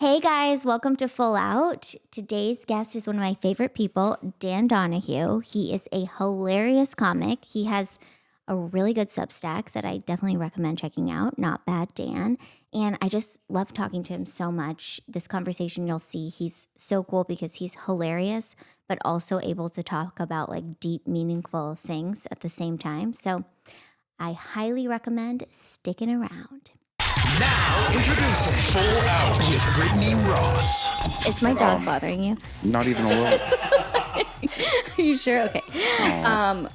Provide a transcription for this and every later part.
Hey guys, welcome to Full Out. Today's guest is one of my favorite people, Dan Donohue. He is a hilarious comic. He has a really good Substack that I definitely recommend checking out, Not Bad Dan. And I just love talking to him so much. This conversation you'll see, he's so cool because he's hilarious, but also able to talk about like deep, meaningful things at the same time. So I highly recommend sticking around. Now, introducing Full Out with Brittany Ross. Is my dog bothering you? Not even a little. Are you sure? Okay.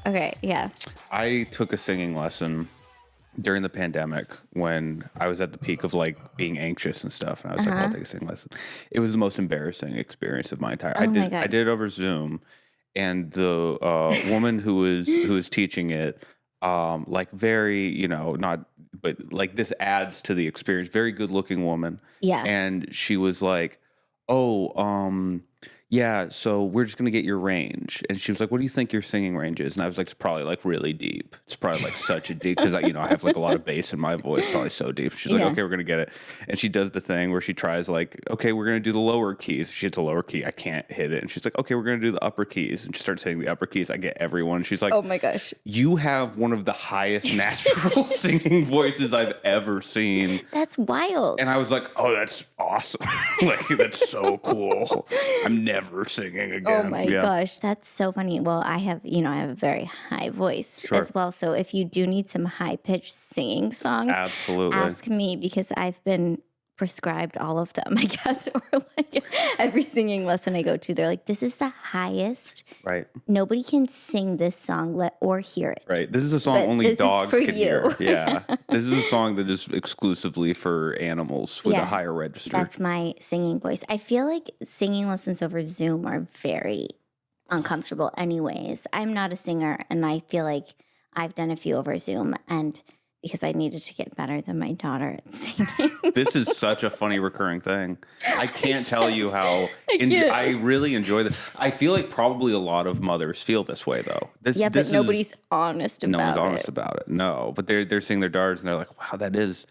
Okay, yeah. I took a singing lesson during the pandemic when I was at the peak of like being anxious and stuff. And I was like, I'll take a singing lesson. It was the most embarrassing experience of my entire Oh my God. I did it over Zoom, and the woman who was teaching it, like very, not, but like this adds to the experience. Very good looking woman. Yeah. And she was like, yeah, so we're just going to get your range. And she was like, what do you think your singing range is? And I was like, it's probably like really deep. It's probably like such a deep, because I have like a lot of bass in my voice, probably so deep. She's like, okay, we're going to get it. And she does the thing where she tries like, okay, we're going to do the lower keys. She hits a lower key. I can't hit it. And she's like, okay, we're going to do the upper keys. And she starts hitting the upper keys. I get everyone. She's like, Oh my gosh. you have one of the highest natural singing voices I've ever seen. That's wild. And I was like, oh, that's awesome. Like, that's so cool. I'm never singing again. Oh my gosh, that's so funny. Well, I have a very high voice as well. So if you do need some high pitched singing songs, absolutely ask me, because I've been prescribed all of them, I guess, or like every singing lesson I go to, they're like, this is the highest. Right. Nobody can sing this song or hear it. Right. This is a song But only this dogs is for can you. hear. Yeah. This is a song that is exclusively for animals with a higher register. That's my singing voice. I feel like singing lessons over Zoom are very uncomfortable anyways. I'm not a singer, and I feel like I've done a few over Zoom, and because I needed to get better than my daughter at singing. This is such a funny recurring thing. I can't tell you how I really enjoy this. I feel like probably a lot of mothers feel this way, though. But nobody's honest about it. No one's honest about it. No, but they're seeing their daughters and they're like, wow, that is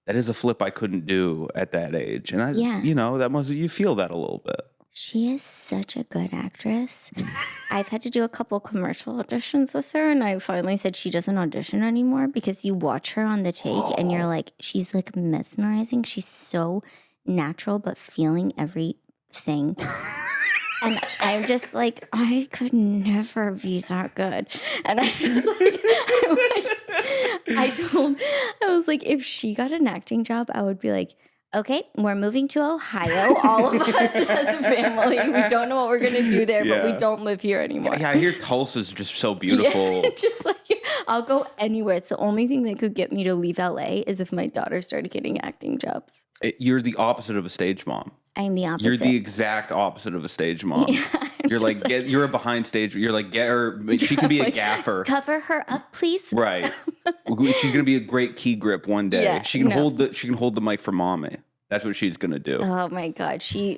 a flip I couldn't do at that age. And you feel that a little bit. She is such a good actress. I've had to do a couple commercial auditions with her, and I finally said she doesn't audition anymore, because you watch her on the take and you're like, she's like mesmerizing. She's so natural, but feeling everything. And I'm just like, I could never be that good. And I was like, if she got an acting job, I would be like, okay, we're moving to Ohio, all of us as a family. We don't know what we're going to do there, but we don't live here anymore. Yeah, I hear Tulsa's just so beautiful. Yeah, just like, I'll go anywhere. It's the only thing that could get me to leave LA is if my daughter started getting acting jobs. You're the opposite of a stage mom. I'm the opposite. You're the exact opposite of a stage mom. Yeah, you're like, you're a behind stage. You're like, get her. She can be a gaffer. Cover her up, please. Right. She's gonna be a great key grip one day. Yeah, she can hold the mic for mommy. That's what she's gonna do. Oh my God. You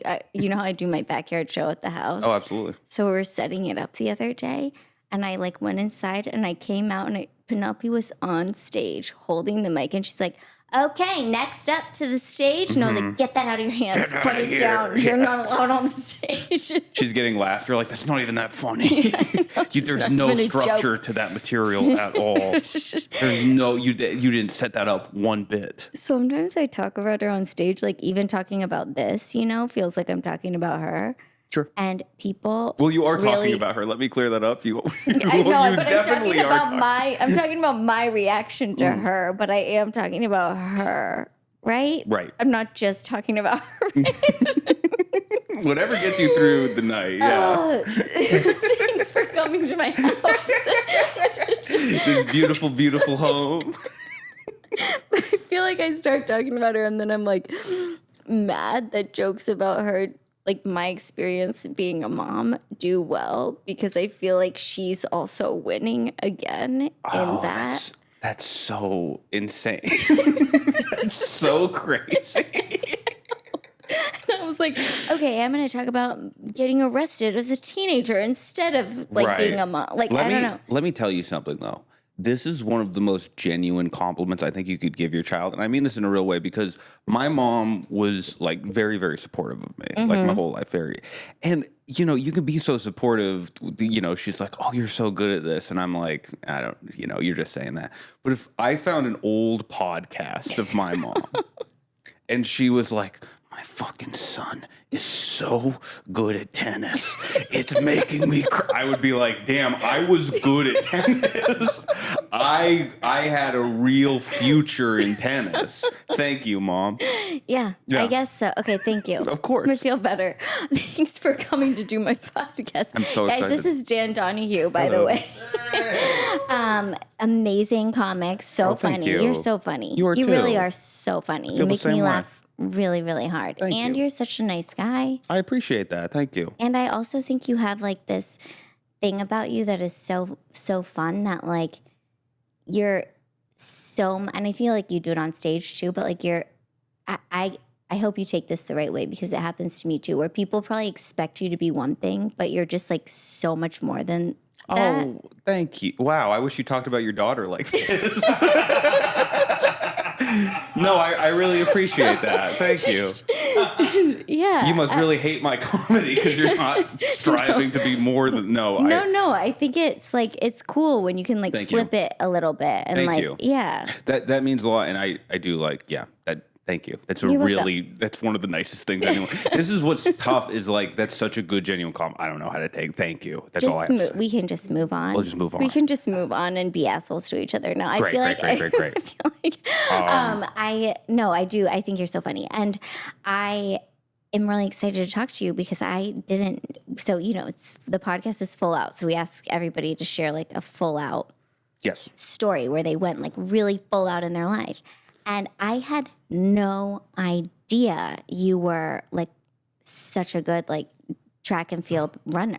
know how I do my backyard show at the house? Oh, absolutely. So we were setting it up the other day, and I like went inside and I came out, and Penelope was on stage holding the mic, and she's like, okay, next up to the stage. And I was like, get that out of your hands. Put it down. You're not allowed on the stage. She's getting laughter. Like, that's not even that funny. There's no structure to that material at all. There's you didn't set that up one bit. Sometimes I talk about her on stage, like even talking about this, feels like I'm talking about her. Sure. And people. Well, you are talking about her. Let me clear that up. I know, but I'm talking about my reaction to her, but I am talking about her, right? Right. I'm not just talking about her. Whatever gets you through the night. Yeah. Thanks for coming to my house. This beautiful, beautiful home. But I feel like I start talking about her, and then I'm like mad that jokes about her, like my experience being a mom, do well, because I feel like she's also winning again in that. That's so insane. That's so crazy. I was like, okay, I'm going to talk about getting arrested as a teenager instead of being a mom. Like, I don't know. Let me tell you something though. this is one of the most genuine compliments I think you could give your child. And I mean this in a real way because my mom was like very, very supportive of me, like my whole life. And, you know, you can be so supportive, you know, she's like, oh, you're so good at this. And I'm like, I don't, you know, you're just saying that. But if I found an old podcast of my mom and she was like, my fucking son is so good at tennis. It's making me cry. I would be like, damn, I was good at tennis. I had a real future in tennis. Thank you, Mom. Yeah, I guess so. Okay, thank you. Of course. I feel better. Thanks for coming to do my podcast. I'm so Guys, excited. this is Dan Donohue, by the way. Amazing comics. So thank funny. you. You're so funny. You are You really too. are so funny. feel You the make same me way. laugh really, really hard. Thank And you. you're such a nice guy. I appreciate that. Thank you. And I also think you have like this thing about you that is so fun that like you're so, and I feel like you do it on stage too, but like I hope you take this the right way because it happens to me too, where people probably expect you to be one thing, but you're just like so much more than that. Oh, thank you. Wow, I wish you talked about your daughter like this. No, I really appreciate that. Thank you. Yeah. You must really hate my comedy because you're not striving to be more than No, I think it's like it's cool when you can like Thank flip it a little bit and Thank like you. yeah. That means a lot, and I do like that. Thank you. That's You're welcome. that's one of the nicest things anyone. This is what's tough is like that's such a good genuine compliment. I don't know how to take. Thank you. That's all I have to say. We can just move on. We'll just move on. We can just move on and be assholes to each other. No, I Great, feel great, like great, great, great. I feel like I do. I think you're so funny, and I am really excited to talk to you because I didn't. So you know, it's the podcast is full out. So we ask everybody to share like a full out Yes. story where they went like really full out in their life. And I had no idea you were like such a good like track and field runner.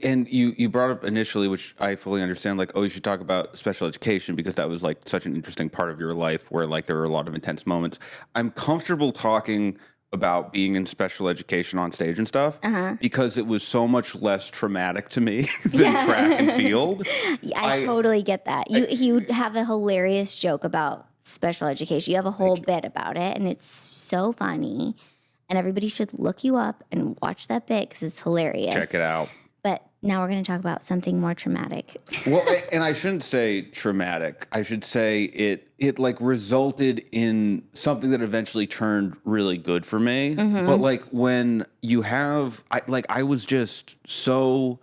And you brought up initially, which I fully understand, like, oh, you should talk about special education because that was like such an interesting part of your life where like there were a lot of intense moments. I'm comfortable talking about being in special education on stage and stuff because it was so much less traumatic to me than track and field. I totally get that. You have a hilarious joke about special education. You have a whole bit about it, and it's so funny. And everybody should look you up and watch that bit because it's hilarious. Check it out. But now we're going to talk about something more traumatic. Well, and I shouldn't say traumatic. I should say it like resulted in something that eventually turned really good for me. But like when you have, I was just so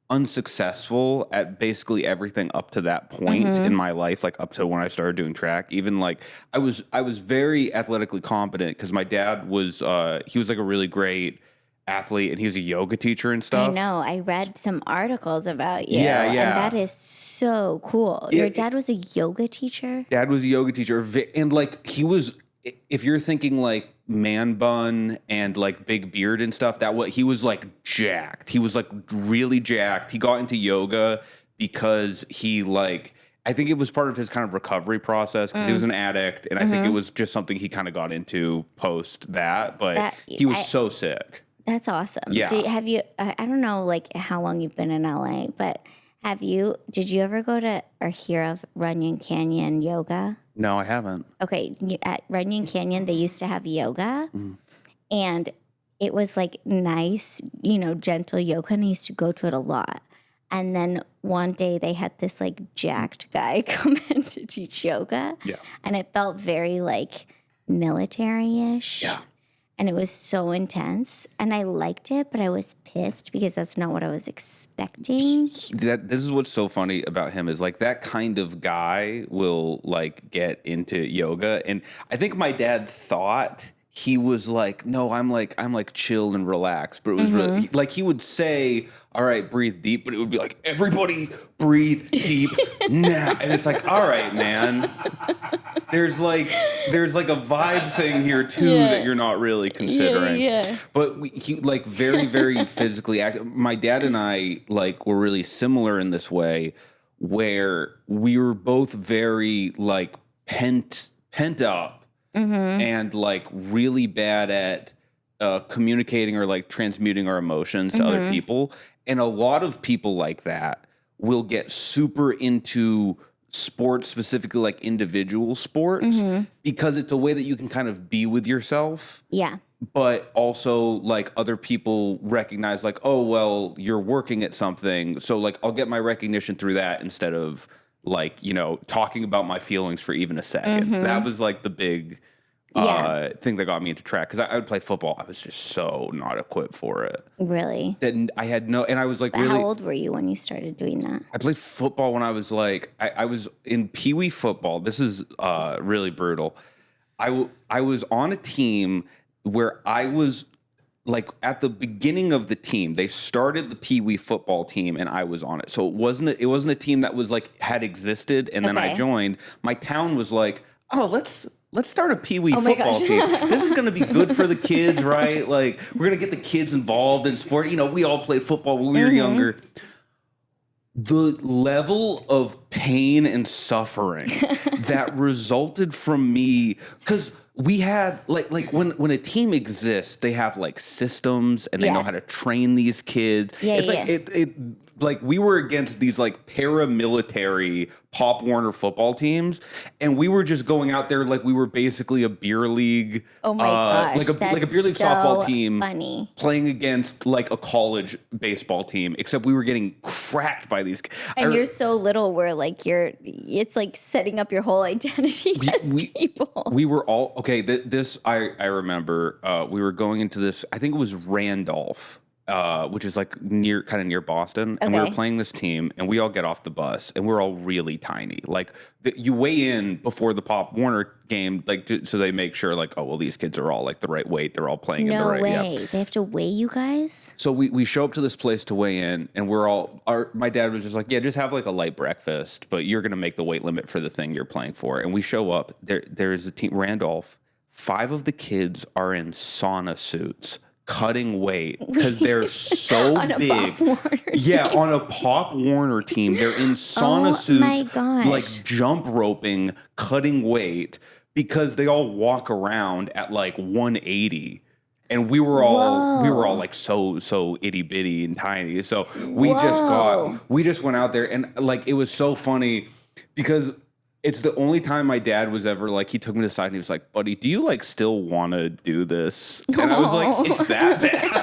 unsuccessful at basically everything up to that point in my life, like up to when I started doing track. Even like I was very athletically competent because my dad was he was like a really great athlete and he was a yoga teacher and stuff. I know. I read some articles about you. Yeah. And that is so cool. Your dad was a yoga teacher? Dad was a yoga teacher, and like he was. If you're thinking like man bun and like big beard and stuff, he was like jacked. He was like really jacked. He got into yoga because he like. I think it was part of his kind of recovery process because he was an addict, and I think it was just something he kind of got into post that. But he was so sick. That's awesome. Yeah. Have you, I don't know like how long you've been in LA, but did you ever go to or hear of Runyon Canyon Yoga? No, I haven't. Okay. At Runyon Canyon, they used to have yoga and it was like nice, gentle yoga. And I used to go to it a lot. And then one day they had this like jacked guy come in to teach yoga. Yeah. And it felt very like military-ish. Yeah. And it was so intense. And I liked it, but I was pissed because that's not what I was expecting. This is what's so funny about him is like that kind of guy will like get into yoga. And I think my dad thought he was like, no, I'm like chill and relaxed. But it was really like he would say, all right, breathe deep. But it would be like, everybody breathe deep now. And it's like, all right, man. There's like a vibe thing here too that you're not really considering. Yeah. But he like very, very physically active. My dad and I like were really similar in this way where we were both very like pent up and like really bad at communicating or like transmuting our emotions to other people. And a lot of people like that will get super into sports, specifically like individual sports, because it's a way that you can kind of be with yourself. Yeah. But also like other people recognize like, oh, well, you're working at something. So like I'll get my recognition through that instead of like, you know, talking about my feelings for even a second. That was like the big thing that got me into track. Because I would play football. I was just so not equipped for it. Really? That I had no, and I was like, But really. how old were you when you started doing that? I played football when I was like, I was in Pee Wee football. This is really brutal. I was on a team where I was like at the beginning of the team. They started the Pee Wee football team, and I was on it. So it wasn't a team that was like had existed, and then I joined. My town was like, oh, let's start a Pee Wee football team. This is going to be good for the kids, right? Like we're going to get the kids involved in sport. You know, we all played football when we were younger. The level of pain and suffering that resulted from me, because we had like when a team exists, they have like systems and they know how to train these kids. It's like it like we were against these like paramilitary Pop Warner football teams, and we were just going out there like we were basically a beer league. Oh my gosh, like a beer league softball team, funny. Playing against like a college baseball team. Except we were getting cracked by these. And you're so little, where like it's like setting up your whole identity as people. We were all okay. This I remember. We were going into this. I think it was Randolph. Which is like near Boston, and we were playing this team, and we all get off the bus, and we're all really tiny. Like you weigh in before the Pop Warner game, like so they make sure, like, oh well, these kids are all like the right weight, they're all playing in the right. No way, they have to weigh you guys. So we show up to this place to weigh in, and my dad was just like, yeah, just have like a light breakfast, but you're gonna make the weight limit for the thing you're playing for. And we show up, there's a team, Randolph. 5 of the kids are in sauna suits, cutting weight because they're so big. On a Pop Warner team, they're in sauna suits, like jump roping, cutting weight because they all walk around at like 180. And we were all like so itty bitty and tiny. So we just went out there, and like it was so funny because it's the only time my dad was ever like, he took me to the side and he was like, buddy, do you like still want to do this? And I was like, it's that bad.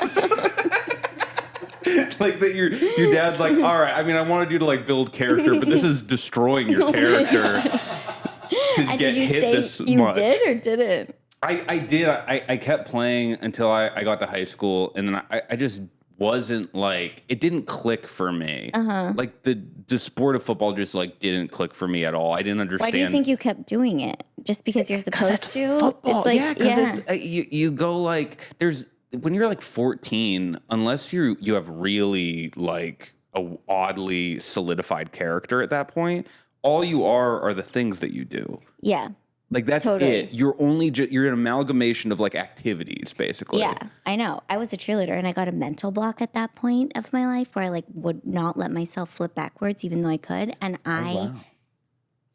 Like that your dad's like, all right, I mean, I wanted you to like build character, but this is destroying your character to and get did you hit say this you much. did or didn't? I did. I kept playing until I got to high school, and then I just wasn't like, it didn't click for me. Like the sport of football just like didn't click for me at all. I didn't understand. Why do you think you kept doing it? Just because you're supposed to? Football. It's like, yeah, because you go like, when you're like 14, unless you have really like a oddly solidified character at that point, all you are the things that you do. Yeah. Like that's it. You're only you're an amalgamation of like activities, basically. Yeah, I know. I was a cheerleader, and I got a mental block at that point of my life where I like would not let myself flip backwards, even though I could, and I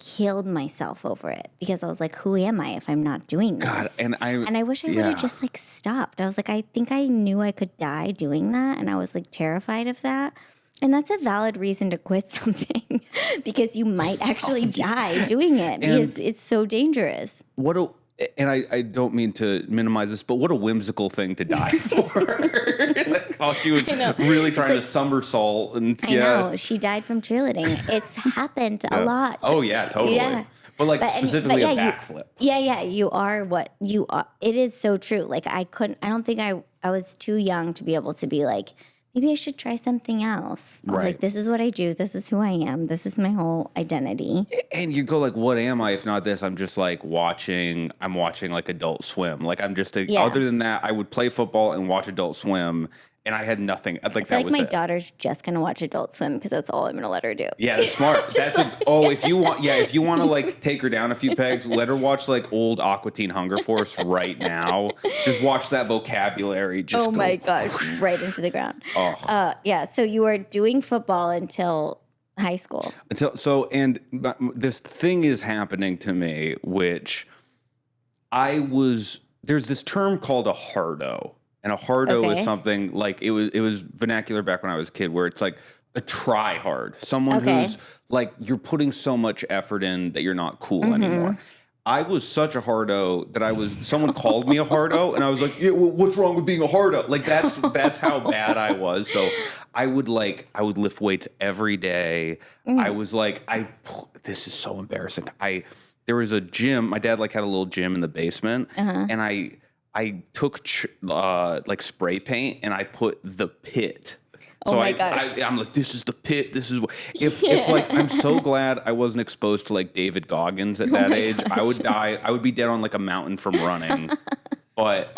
killed myself over it because I was like, "Who am I if I'm not doing this?" God, and I wish I would have just like stopped. I was like, I think I knew I could die doing that, and I was like terrified of that. And that's a valid reason to quit something because you might actually die doing it because it's so dangerous. I don't mean to minimize this, but what a whimsical thing to die for. Like, she was really trying to somersault. And I know. She died from cheerleading. It's happened a lot. Oh, yeah, totally. Yeah. But specifically a backflip. Yeah. You are what you are. It is so true. Like I don't think I was too young to be able to be like, maybe I should try something else. I was like, this is what I do. This is who I am. This is my whole identity. And you go like, what am I if not this? I'm just like I'm watching like Adult Swim. Like I'm just other than that, I would play football and watch Adult Swim. And I had nothing. I feel like my daughter's just gonna watch Adult Swim because that's all I'm gonna let her do. Yeah, that's smart. If you want to like take her down a few pegs, let her watch like old Aqua Teen Hunger Force right now. Just watch that vocabulary. Just my gosh, right into the ground. Oh. So you were doing football until high school. This thing is happening to me, which there's this term called a hardo. And a hardo is something like it was vernacular back when I was a kid, where it's like a try hard, someone who's like, you're putting so much effort in that you're not cool anymore. I was such a hardo that someone called me a hardo, and I was like, yeah, well, what's wrong with being a hardo? Like, that's how bad I was. So I would lift weights every day. I was like, this is so embarrassing. There was a gym. My dad like had a little gym in the basement, and I took like spray paint and I put the pit. So I'm like, this is the pit. This is if like, I'm so glad I wasn't exposed to like David Goggins at that age. Gosh. I would die. I would be dead on like a mountain from running. But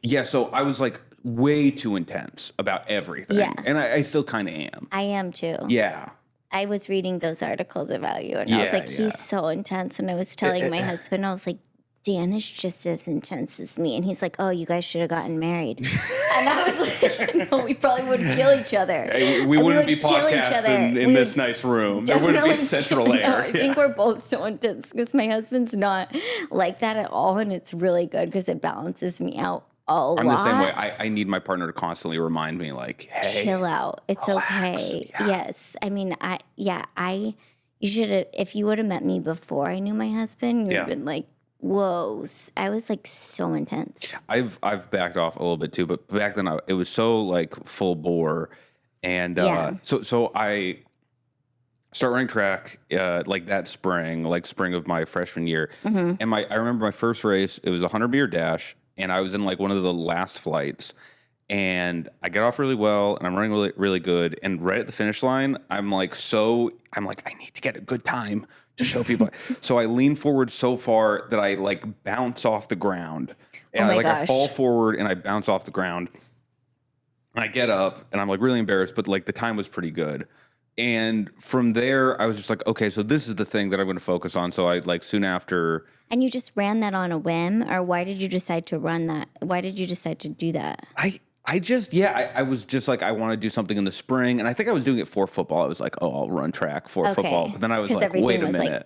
yeah, so I was like way too intense about everything. Yeah. And I still kind of am. I am too. Yeah. I was reading those articles about you, and I was like, he's so intense. And I was telling my husband, I was like, Dan is just as intense as me. And he's like, oh, you guys should have gotten married. And I was like, no, we probably would kill each other. Hey, we wouldn't be podcasting in this nice room. There wouldn't be central air. No, I think we're both so intense because my husband's not like that at all. And it's really good because it balances me out a lot. I'm the same way. I need my partner to constantly remind me, like, hey, chill out. It's relax. Okay. Yeah. Yes. I mean, you should have, if you would have met me before I knew my husband, you would have been like, whoa, I was like so intense. I've backed off a little bit too, but back then it was so like full bore, and so I start running track like that spring of my freshman year, and I remember my first race. It was a 100-meter dash, and I was in like one of the last flights, and I get off really well, and I'm running really really good, and right at the finish line, I'm like I need to get a good time to show people. So I lean forward so far that I like bounce off the ground. And I fall forward and I bounce off the ground. And I get up and I'm like really embarrassed, but like the time was pretty good. And from there, I was just like, okay, so this is the thing that I'm going to focus on. So I like soon after. And you just ran that on a whim, or why did you decide to run that? Why did you decide to do that? I was just like, I want to do something in the spring. And I think I was doing it for football. I was like, oh, I'll run track for football. But then I was like, wait a minute.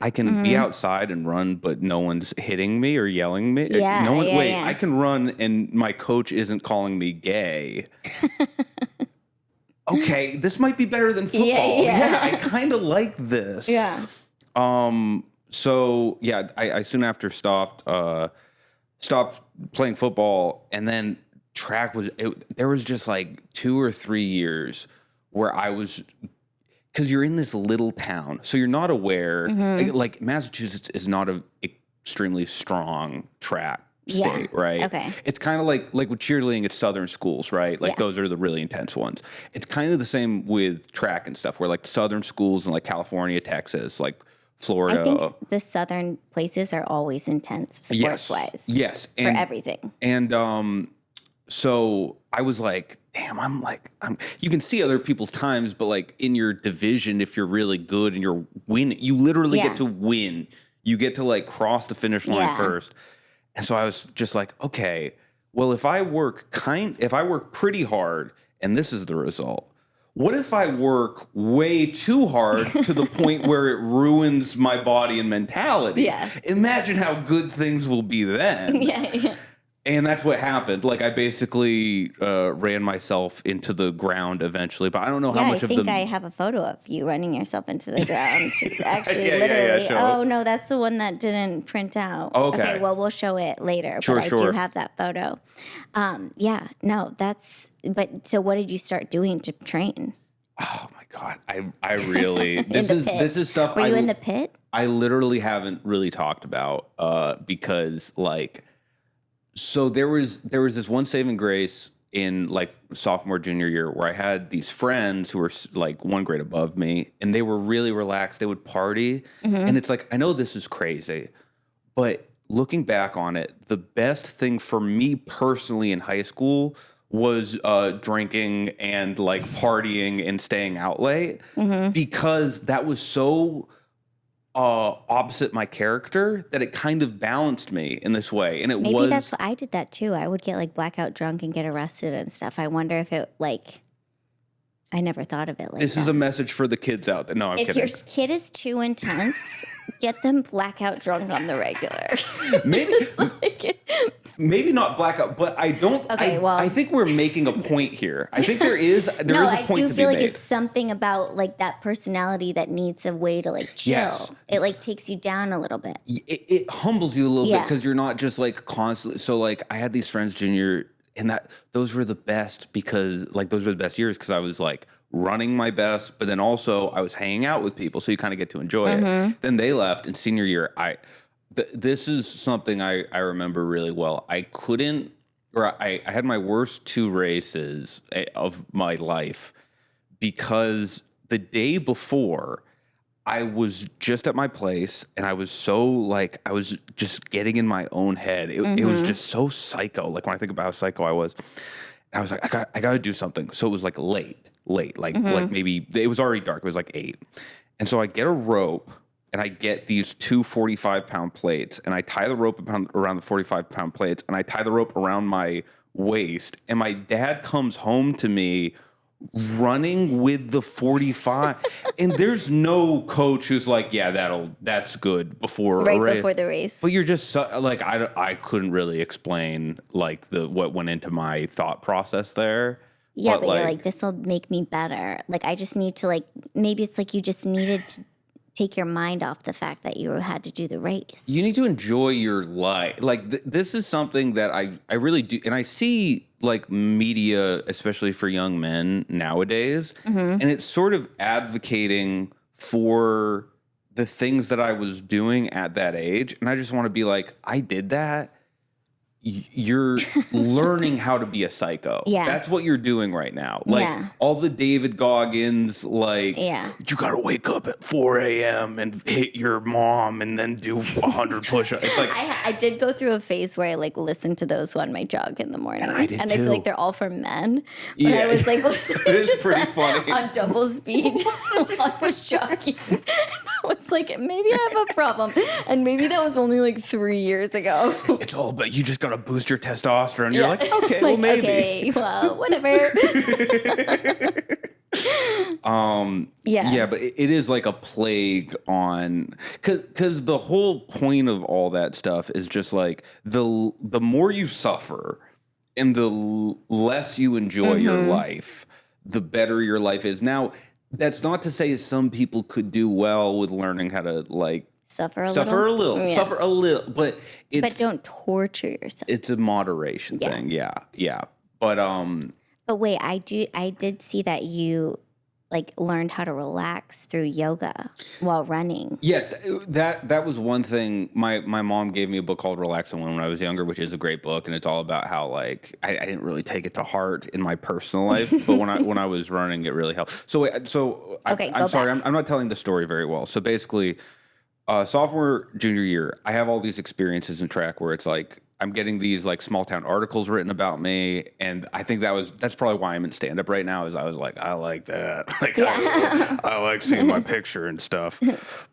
I can be outside and run, but no one's hitting me or yelling me. I can run and my coach isn't calling me gay. Okay, this might be better than football. Yeah, I kind of like this. Yeah. So yeah, I soon after stopped playing football, and then track there was just like 2 or 3 years where I was, because you're in this little town, so you're not aware. Like Massachusetts is not an extremely strong track state, right? Okay. It's kind of like with cheerleading, it's southern schools, right? Like those are the really intense ones. It's kind of the same with track and stuff, where like southern schools in like California, Texas, like Florida. I think the southern places are always intense sports-wise. Yes. For everything. And so I was like, damn, you can see other people's times, but like in your division, if you're really good and you're winning, you literally get to win. You get to like cross the finish line first. And so I was just like, okay, well, if I work pretty hard and this is the result, what if I work way too hard to the point where it ruins my body and mentality? Yeah. Imagine how good things will be then. Yeah. And that's what happened. Like I basically ran myself into the ground eventually, but I don't know how much of I think I have a photo of you running yourself into the ground. Actually, literally. Oh no, that's the one that didn't print out. Okay, well we'll show it later. But I do have that photo. So what did you start doing to train? Oh my God, I really this is stuff. Were you in the pit? I literally haven't really talked about because like. So there was this one saving grace in like sophomore, junior year where I had these friends who were like 1 grade above me, and they were really relaxed. They would party. And it's like, I know this is crazy, but looking back on it, the best thing for me personally in high school was drinking and like partying and staying out late because that was so opposite my character that it kind of balanced me in this way. And maybe that's what I did that too. I would get like blackout drunk and get arrested and stuff. I wonder if it like I never thought of it like This that. is a message for the kids out there. No, I'm If kidding. your kid is too intense, get them blackout drunk on the regular. Maybe, maybe not blackout, but I don't. Okay, I think we're making a point here. I think there is a No, point I do to feel be like made. it's something about like that personality that needs a way to like chill. Yes. It like takes you down a little bit. It humbles you a little bit Yeah. because you're not just like constantly. So like I had these friends junior, and those were the best because like those were the best years because I was like running my best, but then also I was hanging out with people, so you kind of get to enjoy it. Then they left, and senior year, this is something I remember really well. I couldn't, or I had my worst 2 races of my life because the day before I was just at my place and I was so like, I was just getting in my own head. It was just so psycho. Like when I think about how psycho I was, I was like, I got to do something. So it was like late, like maybe it was already dark. It was like 8. And so I get a rope and I get these 2 45-pound plates and I tie the rope around the 45-pound plates and I tie the rope around my waist. And my dad comes home to me running with the 45 and there's no coach who's like, yeah, that's good before a race. Before the race. But you're just like, I couldn't really explain like what went into my thought process there. Yeah, but you're like, this will make me better. Like, I just need to like, maybe it's like you just needed to take your mind off the fact that you had to do the race. You need to enjoy your life. Like this is something that I really do. And I see like media, especially for young men nowadays, and it's sort of advocating for the things that I was doing at that age. And I just want to be like, I did that. You're learning how to be a psycho. Yeah. That's what you're doing right now. Like all the David Goggins, like, you got to wake up at 4 a.m. and hit your mom and then do 100 push-ups. It's like, I did go through a phase where I like listened to those on my jog in the morning. And I did I too. feel like they're all for men. But Yeah. I was like listening It is to pretty them funny. on double speed while I was jogging. I was like, maybe I have a problem. And maybe that was only like 3 years ago. it's all but you just got to boost your testosterone. You're like, okay, well, maybe. Okay, well, whatever. Yeah, but it is like a plague on because the whole point of all that stuff is just like the more you suffer and the less you enjoy your life, the better your life is. Now, that's not to say some people could do well with learning how to like Suffer a little, but it's but don't torture yourself. it's a moderation thing. Yeah. But But wait, I did see that you like learned how to relax through yoga while running. yes, that was one thing. My mom gave me a book called Relax and Win when I was younger, which is a great book, and it's all about how like I didn't really take it to heart in my personal life, but when I was running, it really helped. So I'm sorry, I'm not telling the story very well. So basically, sophomore, junior year, I have all these experiences in track where it's like I'm getting these like small town articles written about me, and I think that's probably why I'm in stand up right now. Is I was like, I like that, like I like seeing my picture and stuff.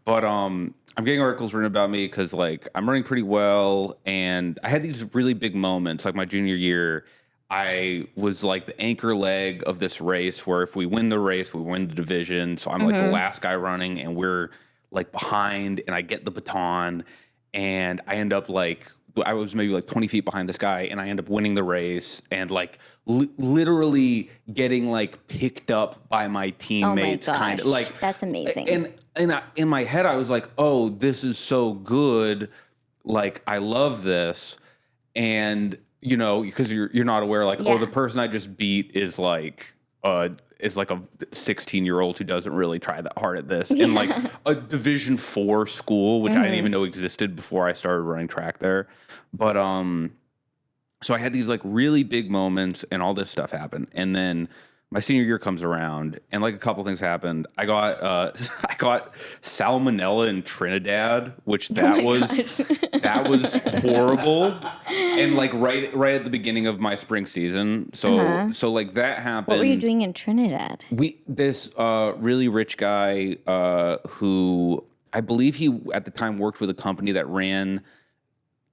But I'm getting articles written about me because like I'm running pretty well, and I had these really big moments. Like my junior year, I was like the anchor leg of this race where if we win the race, we win the division. So I'm like the last guy running, and we're like behind, and I get the baton, and I end up like I was maybe like 20 feet behind this guy, and I end up winning the race and like literally getting like picked up by my teammates. Oh my gosh, kind of like that's amazing. And in my head, I was like, oh, this is so good. Like I love this, and you know, because you're not aware, like, oh, the person I just beat is like a 16-year-old who doesn't really try that hard at this in like a Division 4 school, which I didn't even know existed before I started running track there. But so I had these like really big moments, and all this stuff happened, and then my senior year comes around, and like a couple things happened. I got salmonella in Trinidad, which that was horrible, and like right at the beginning of my spring season. So like that happened. What were you doing in Trinidad? This really rich guy who I believe he at the time worked with a company that ran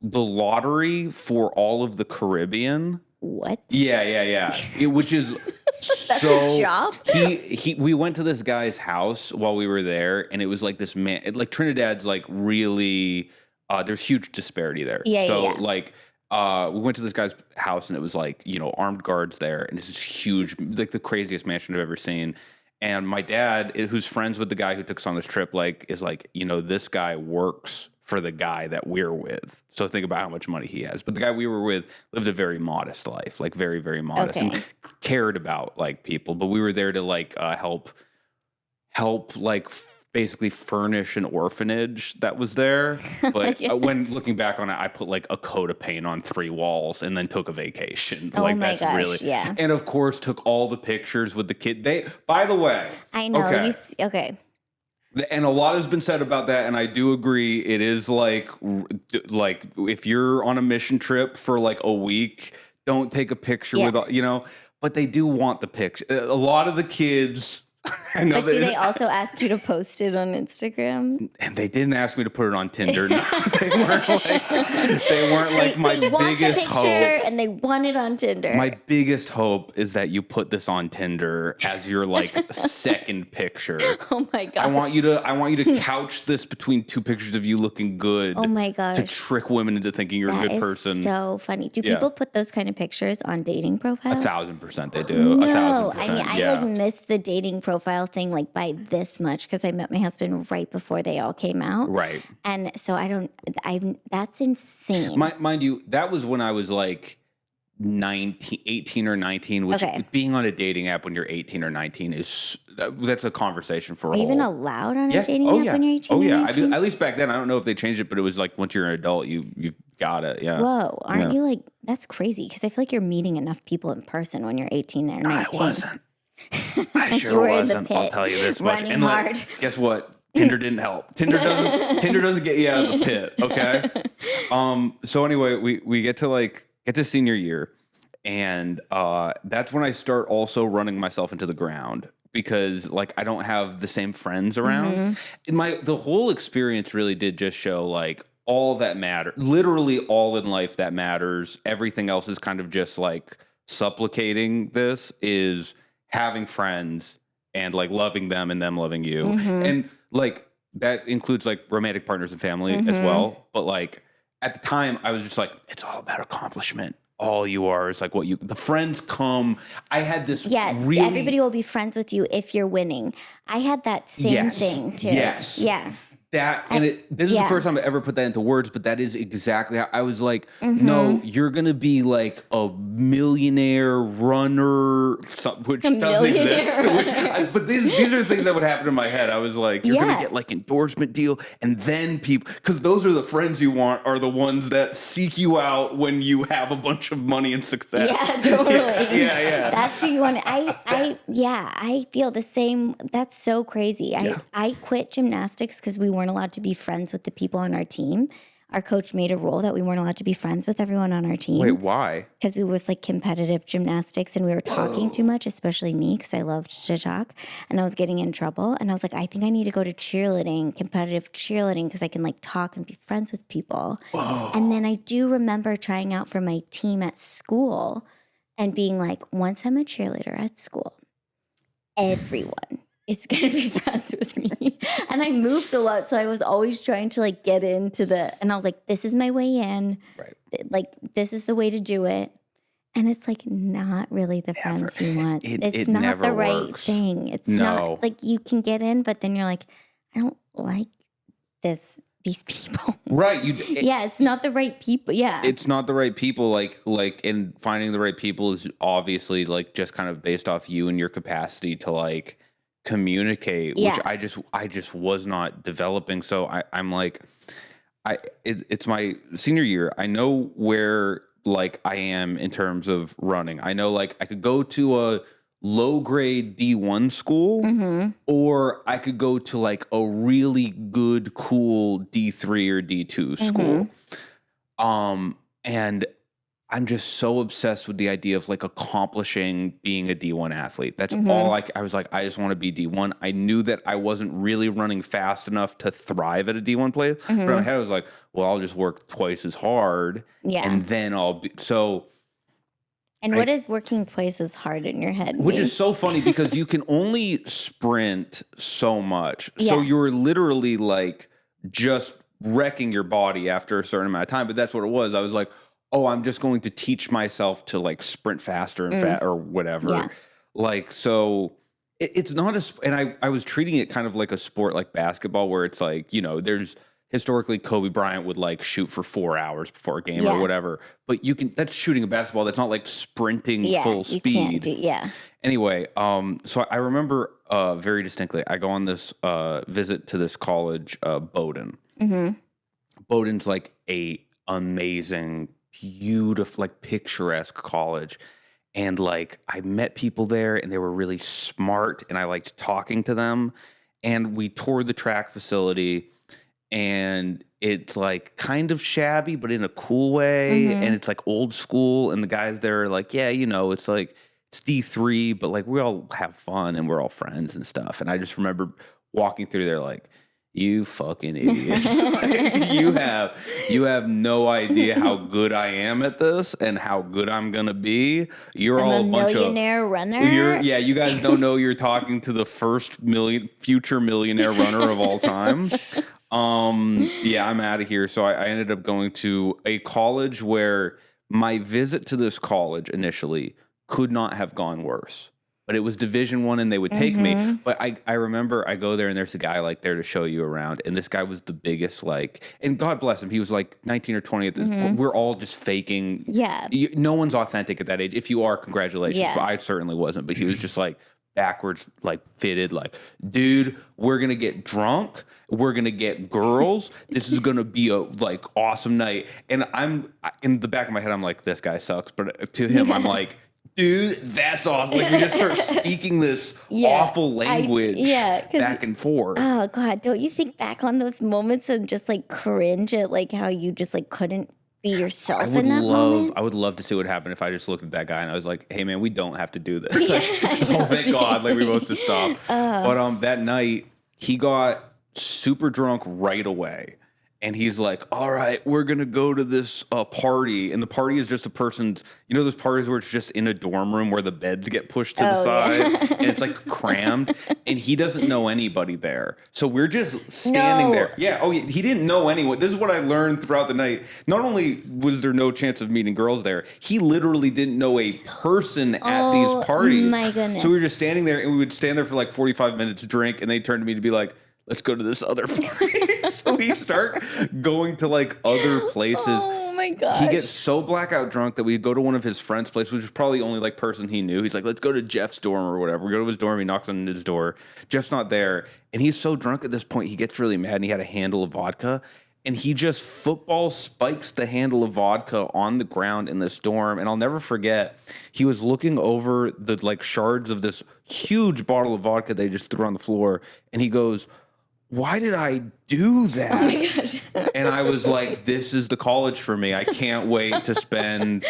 the lottery for all of the Caribbean. What? Yeah. Which is That's a job. We went to this guy's house while we were there, and it was like this man. Like Trinidad's like really. There's huge disparity there. Like. We went to this guy's house and it was like, armed guards there. And it's this huge, like the craziest mansion I've ever seen. And my dad, who's friends with the guy who took us on this trip, like, is like, this guy works for the guy that we're with. So think about how much money he has. But the guy we were with lived a very modest life, like very, very modest and cared about like people. But we were there to like help like basically furnish an orphanage that was there. But when looking back on it, I put like a coat of paint on 3 walls and then took a vacation. Oh like my gosh, yeah. And of course took all the pictures with the kid. By the way. I know. Okay. And a lot has been said about that, and I do agree. It is like if you're on a mission trip for like a week, don't take a picture with, but they do want the picture. A lot of the kids... But do they also ask you to post it on Instagram? And they didn't ask me to put it on Tinder. No, they weren't like my biggest hope. And they want it on Tinder. My biggest hope is that you put this on Tinder as your like second picture. Oh my gosh. I want you to couch this between 2 pictures of you looking good. Oh my gosh. To trick women into thinking you're a good person. So funny. Do people put those kind of pictures on dating profiles? 1,000% they do. No, 1,000%. I mean I like missed the dating profile thing like by this much because I met my husband right before they all came out. Right. And so that's insane. Mind you, that was when I was like 18 or 19, which being on a dating app when you're 18 or 19 that's a conversation for a Are you even allowed on a dating app when you're 18 or 19? At least back then. I don't know if they changed it, but it was like once you're an adult, you've got it. Yeah. Whoa. Aren't you like, that's crazy because I feel like you're meeting enough people in person when you're 18 or 19. I wasn't. I sure wasn't. I'll tell you this much. And hard. Guess what? Tinder didn't help. Tinder doesn't get you out of the pit. Okay. So anyway, we get to senior year, and that's when I start also running myself into the ground because like I don't have the same friends around. The whole experience really did just show like all that matter. Literally all in life that matters. Everything else is kind of just like supplicating. This is having friends and like loving them and them loving you. And like that includes like romantic partners and family as well. But like at the time I was just like, it's all about accomplishment. All you are is like the friends come. I had this everybody will be friends with you if you're winning. I had that same thing too. Yes. Yeah. This is the first time I ever put that into words, but that is exactly how I was like, no, you're going to be like a millionaire runner, which doesn't exist. But these are things that would happen in my head. I was like, you're going to get like endorsement deal. And then people, because those are the friends you want, are the ones that seek you out when you have a bunch of money and success. Yeah, totally. Yeah. That's who you want. I feel the same. That's so crazy. I quit gymnastics because we weren't allowed to be friends with the people on our team. Our coach made a rule that we weren't allowed to be friends with everyone on our team. Wait, why? Because it was like competitive gymnastics and we were talking too much, especially me because I loved to talk and I was getting in trouble. And I was like, I think I need to go to cheerleading, competitive cheerleading, because I can like talk and be friends with people. Whoa. And then I do remember trying out for my team at school and being like, once I'm a cheerleader at school, everyone is going to be friends with me. And I moved a lot. So I was always trying to like get into and I was like, this is my way in. Right. Like, this is the way to do it. And it's like not really the friends you want. It's not the right thing. It's not like you can get in, but then you're like, I don't like these people. Right. It's not the right people. Yeah. It's not the right people. Like, and finding the right people is obviously like just kind of based off you and your capacity to like communicate, which I just was not developing. So I'm like, it's my senior year. I know where like I am in terms of running. I know like I could go to a low grade D1 school or I could go to like a really good, cool D3 or D2 school. And I'm just so obsessed with the idea of like accomplishing being a D1 athlete. That's all I was like, I just want to be D1. I knew that I wasn't really running fast enough to thrive at a D1 place. But in my head I was like, well, I'll just work twice as hard and then I'll be so. And what is working twice as hard in your head? Which is so funny because you can only sprint so much. Yeah. So you're literally like just wrecking your body after a certain amount of time. But that's what it was. I was like, oh, I'm just going to teach myself to like sprint faster and or whatever. Yeah. Like, so it's not and I was treating it kind of like a sport like basketball where it's like, you know, there's historically Kobe Bryant would like shoot for 4 hours before a game or whatever. But that's shooting a basketball. That's not like sprinting full speed. Anyway, so I remember very distinctly, I go on this visit to this college, Bowdoin. Mm-hmm. Bowdoin's like a amazing, beautiful, like picturesque college. And like I met people there and they were really smart and I liked talking to them. And we toured the track facility and it's like kind of shabby, but in a cool way. And it's like old school. And the guys there are like, yeah, you know, it's like, it's D3, but like we all have fun and we're all friends and stuff. And I just remember walking through there like, you fucking idiots. you have no idea how good I am at this and how good I'm gonna be. You're all a bunch of millionaire runner. You guys don't know you're talking to the first future millionaire runner of all time. I'm out of here. So I ended up going to a college where my visit to this college initially could not have gone worse. But it was Division I and they would take me. But I remember I go there and there's a guy like there to show you around. And this guy was the biggest and God bless him. He was like 19 or 20 at this point. We're all just faking. Yeah. No one's authentic at that age. If you are, congratulations. Yeah. But I certainly wasn't. But he was just like backwards, like fitted, like, dude, we're going to get drunk. We're going to get girls. This is going to be a like awesome night. And I'm in the back of my head, I'm like, this guy sucks. But to him, I'm like, dude, that's awesome. Like, you just start speaking this awful language back and forth. Oh, God. Don't you think back on those moments and just, like, cringe at, like, how you just, like, couldn't be yourself in that moment? I would love to see what happened if I just looked at that guy and I was like, hey, man, we don't have to do this. Thank God. Like, we both just stopped. But that night, he got super drunk right away. And he's like, all right, we're going to go to this party. And the party is just a person's, you know, those parties where it's just in a dorm room where the beds get pushed to the side and it's like crammed. And he doesn't know anybody there. So we're just standing there. Yeah. Oh, he didn't know anyone. This is what I learned throughout the night. Not only was there no chance of meeting girls there, he literally didn't know a person at these parties. My goodness. So we were just standing there and we would stand there for like 45 minutes to drink. And they'd turn to me to be like, let's go to this other party. So we start going to like other places. Oh my gosh. He gets so blackout drunk that we go to one of his friends' place, which is probably the only like person he knew. He's like, let's go to Jeff's dorm or whatever. We go to his dorm. He knocks on his door. Jeff's not there. And he's so drunk at this point, he gets really mad and he had a handle of vodka. And he just football spikes the handle of vodka on the ground in this dorm. And I'll never forget, he was looking over the like shards of this huge bottle of vodka they just threw on the floor. And he goes, why did I do that? Oh my gosh. And I was like, this is the college for me. I can't wait to spend.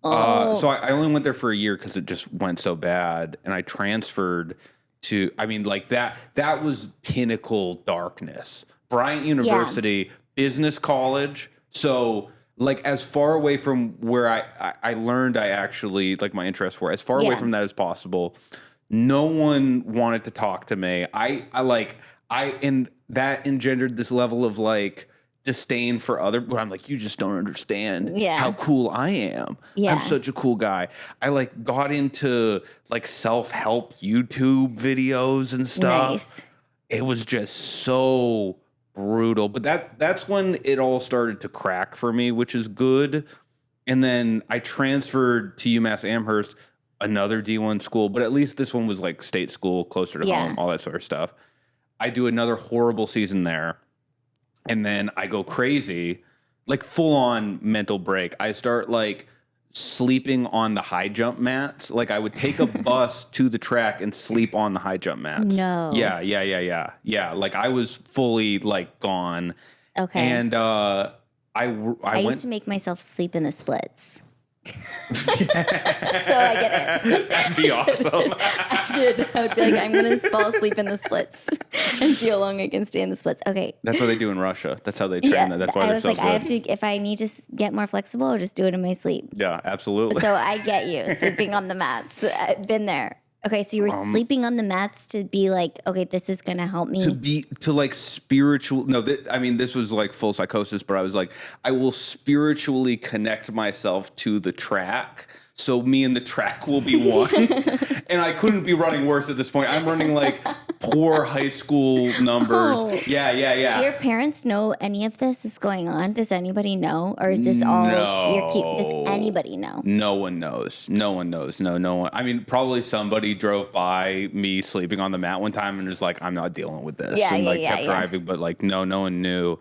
So I only went there for a year because it just went so bad. And I transferred to, I mean, like that was pinnacle darkness. Bryant University, business college. So like as far away from where I learned I actually, like my interests were, as far away from that as possible. No one wanted to talk to me. And that engendered this level of like disdain for other, but I'm like, you just don't understand how cool I am. Yeah. I'm such a cool guy. I like got into like self-help YouTube videos and stuff. Nice. It was just so brutal, but that's when it all started to crack for me, which is good. And then I transferred to UMass Amherst, another D1 school, but at least this one was like state school, closer to home, all that sort of stuff. I do another horrible season there, and then I go crazy, like full on mental break. I start like sleeping on the high jump mats. Like I would take a bus to the track and sleep on the high jump mats. No. Yeah. Like I was fully like gone. Okay. And I used to make myself sleep in the splits. So I get it. That'd be awesome. I would be like, I'm going to fall asleep in the splits and see how long I can stay in the splits. Okay. That's what they do in Russia. That's how they train. Yeah, That's why I they're was so like, good. I have to, if I need to get more flexible, I'll just do it in my sleep. Yeah, absolutely. So I get you sleeping on the mats. I've been there. Okay, so you were sleeping on the mats to be like, okay, this is going to help me. To like spiritual. No, I mean, this was like full psychosis, but I was like, I will spiritually connect myself to the track. So me and the track will be one. And I couldn't be running worse at this point. I'm running like poor high school numbers. Oh. Yeah. Do your parents know any of this is going on? Does anybody know? Or is this all does anybody know? No one knows. No one knows. No one. I mean, probably somebody drove by me sleeping on the mat one time and was like, I'm not dealing with this. Kept driving, but like, no one knew.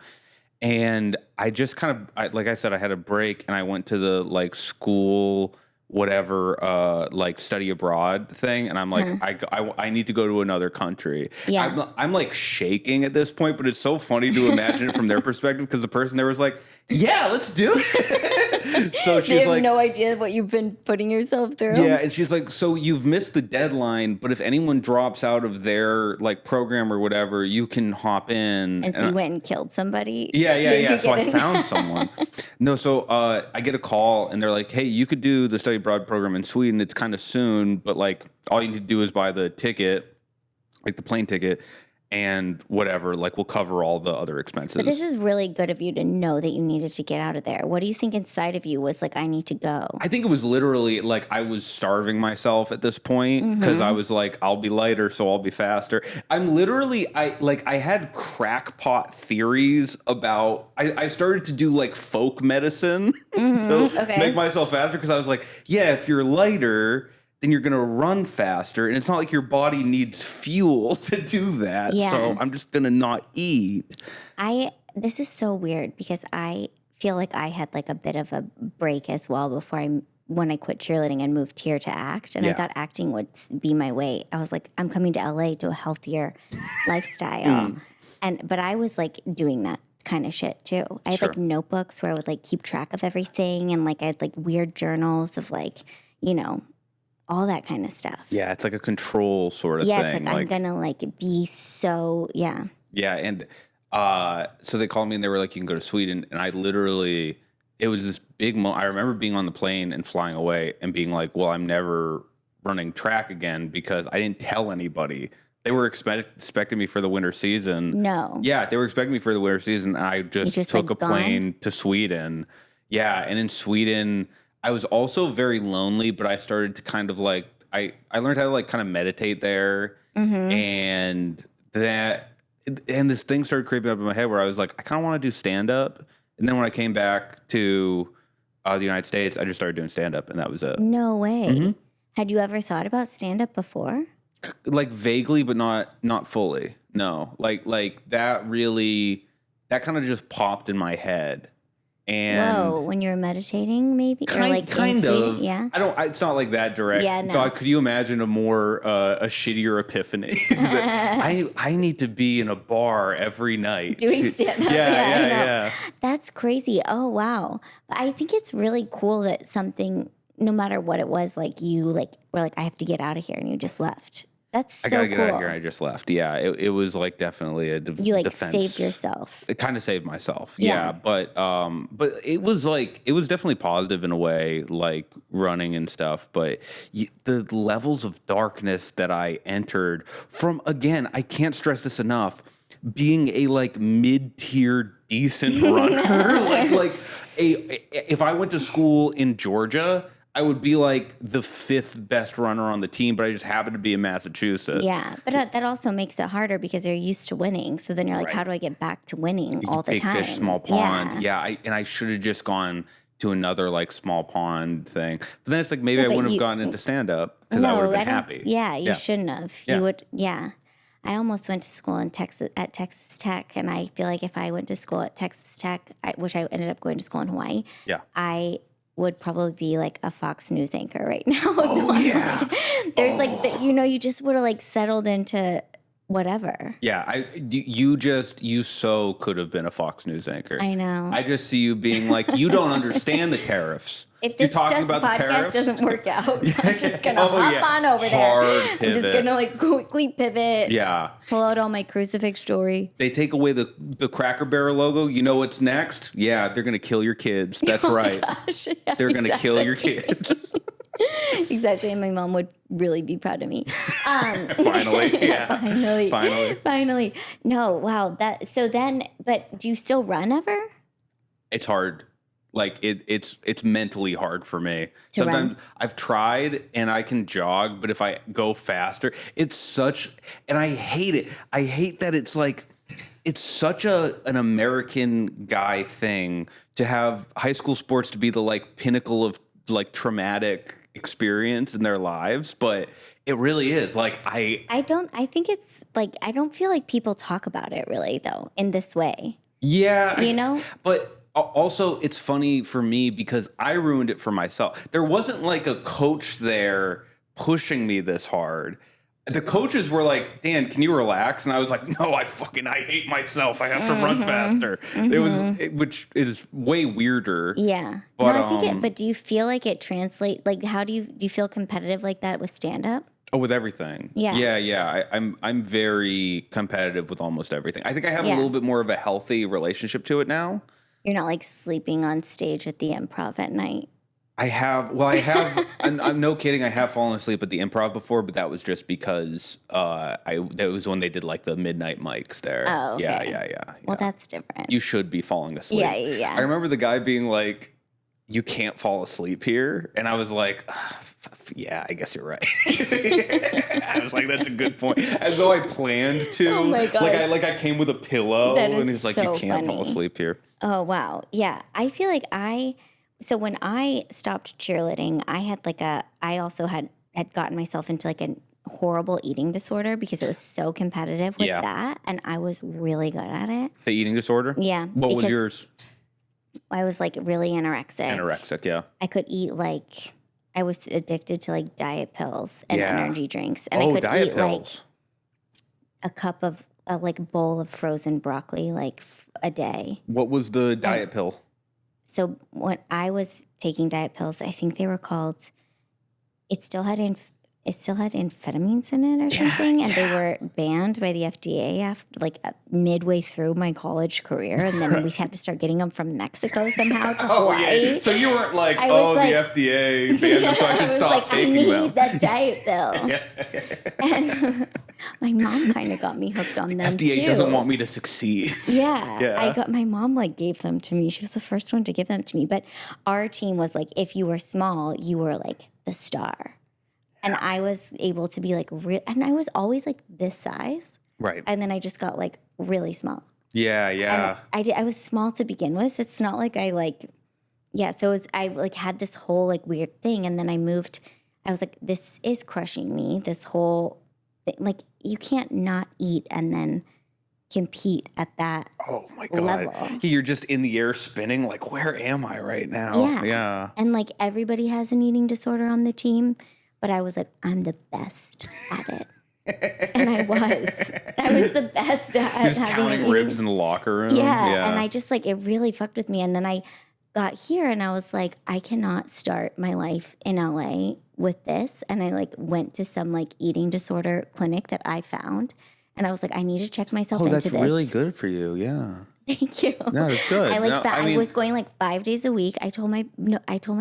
And I just kind of, like I said, I had a break and I went to the like school whatever like study abroad thing, and I'm like, I need to go to another country. I'm like shaking at this point, but it's so funny to imagine it from their perspective, because the person there was like, yeah, let's do it. So she's they have like, no idea what you've been putting yourself through. Yeah, and she's like, so you've missed the deadline, but if anyone drops out of their like program or whatever, you can hop in. And so you went and killed somebody. Yeah. So I found someone. No, so I get a call and they're like, hey, you could do the study abroad program in Sweden. It's kind of soon, but like all you need to do is buy the ticket, like the plane ticket, and whatever, like we'll cover all the other expenses. But this is really good of you to know that you needed to get out of there. What do you think inside of you was like, I need to go? I think it was literally like I was starving myself at this point, because I was like, I'll be lighter, so I'll be faster. I'm literally, I had crackpot theories about, I started to do like folk medicine to make myself faster, because I was like, yeah, if you're lighter, then you're going to run faster. And it's not like your body needs fuel to do that. Yeah. So I'm just going to not eat. This is so weird, because I feel like I had like a bit of a break as well when I quit cheerleading and moved here to act. And I thought acting would be my way. I was like, I'm coming to LA to a healthier lifestyle. But I was like doing that kind of shit too. I had like notebooks where I would like keep track of everything. And like I had like weird journals of like, all that kind of stuff. Yeah, it's like a control sort of thing. Yeah, it's like I'm going to like be so, Yeah, and so they called me and they were like, you can go to Sweden. And I literally, it was this big moment. I remember being on the plane and flying away and being like, well, I'm never running track again, because I didn't tell anybody. They were expecting me for the winter season. No. Yeah, they were expecting me for the winter season. And I just took like a plane to Sweden. Yeah, and in Sweden, I was also very lonely, but I started to kind of like, I learned how to like kind of meditate there. And this thing started creeping up in my head where I was like, I kind of want to do stand up. And then when I came back to the United States, I just started doing stand up, and that was it. No way. Had you ever thought about stand up before? Like vaguely, but not fully. No, like that kind of just popped in my head. And when you were meditating, maybe, kind of. Yeah. It's not like that direct. Yeah, no. God, could you imagine a more a shittier epiphany? I need to be in a bar every night doing stand-up. Yeah. That's crazy. Oh wow. I think it's really cool that something, no matter what it was, like you like were like, I have to get out of here, and you just left. That's so cool. I gotta get out of here. I just left. Yeah, it was like definitely a you like defense. Saved yourself. It kind of saved myself. Yeah, but it was definitely positive in a way, like running and stuff. But the levels of darkness that I entered from, again, I can't stress this enough, being a like mid-tier decent runner, if I went to school in Georgia, I would be like the 5th best runner on the team, but I just happened to be in Massachusetts. Yeah, but that also makes it harder because you're used to winning. So then you're like, how do I get back to winning all the time? Big fish, small pond. Yeah, I should have just gone to another like small pond thing. But then it's like maybe I wouldn't have gone into stand up because I would have been happy. Yeah, you shouldn't have. You would. Yeah. I almost went to school at Texas Tech, and I feel like if I went to school at Texas Tech, which I ended up going to school in Hawaii, I would probably be like a Fox News anchor right now. Oh, yeah. There's like, you just would have like settled into whatever. Yeah, you so could have been a Fox News anchor. I know. I just see you being like, you don't understand the tariffs. If this podcast doesn't work out, I'm just going to hop on over there. Pivot. I'm just going to like quickly pivot. Yeah. Pull out all my crucifix jewelry. They take away the Cracker Barrel logo. You know what's next? Yeah, they're going to kill your kids. That's right. Gosh, yeah, They're going to kill your kids. Exactly. And my mom would really be proud of me. Finally. Yeah. Finally. No, wow. But do you still run ever? It's hard. Like it's mentally hard for me. To Sometimes run? I've tried and I can jog, but if I go faster, and I hate it. I hate that it's like, it's such an American guy thing to have high school sports to be the like pinnacle of like traumatic experience in their lives, but it really is. Like I think it's like, I don't feel like people talk about it really though in this way. Yeah. You know? But also, it's funny for me because I ruined it for myself. There wasn't like a coach there pushing me this hard. The coaches were like, Dan, can you relax? And I was like, no, I hate myself. I have to run faster. Which is way weirder. Yeah. But, no, I think but do you feel like it translates? Like, how do you feel competitive like that with stand up? Oh, with everything. Yeah. I'm very competitive with almost everything. I think I have a little bit more of a healthy relationship to it now. You're not like sleeping on stage at the Improv at night. I have, I'm no kidding. I have fallen asleep at the Improv before, but that was just because that was when they did like the midnight mics there. Oh, okay. Yeah. Well, that's different. You should be falling asleep. Yeah. I remember the guy being like, you can't fall asleep here. And I was like, yeah, I guess you're right. I was like, that's a good point. As though I planned to. Oh my gosh. Like I came with a pillow and he's like, so you can't fall funny. asleep here. Oh, wow. Yeah. I feel like so when I stopped cheerleading, I also had gotten myself into like a horrible eating disorder because it was so competitive with that. And I was really good at it. The eating disorder? Yeah. What was yours? I was like really anorexic. Anorexic, yeah. I could eat I was addicted to like diet pills and energy drinks. And I could diet eat pills. like a cup of bowl of frozen broccoli like a day. What was the diet pill? So when I was taking diet pills, I think they were called, it still had amphetamines in it or something. And they were banned by the FDA after midway through my college career. And then we had to start getting them from Mexico somehow to Hawaii. Yeah. So you weren't like, the FDA banned them, so I should stop taking them. I need that diet pill. And my mom kind of got me hooked on them FDA too. doesn't want me to succeed. Yeah. My mom gave them to me. She was the first one to give them to me. But our team was like, if you were small, you were like the star. And I was able to be like and I was always like this size. Right. And then I just got like really small. Yeah. And I was small to begin with. It's not like I so I had this whole like weird thing. And then I was like, this is crushing me. This whole thing. Like you can't not eat and then compete at that level. You're just in the air spinning like, where am I right now? Yeah. And like everybody has an eating disorder on the team. But I was like, I'm the best at it. And I was the best at just counting ribs in the locker room. Yeah. And I just it really fucked with me. And then I got here and I was like, I cannot start my life in LA with this. And I went to some eating disorder clinic that I found. And I was like, I need to check myself into this. Oh, that's really good for you. Yeah. Thank you. No, it's good. I was going 5 days a week. I told my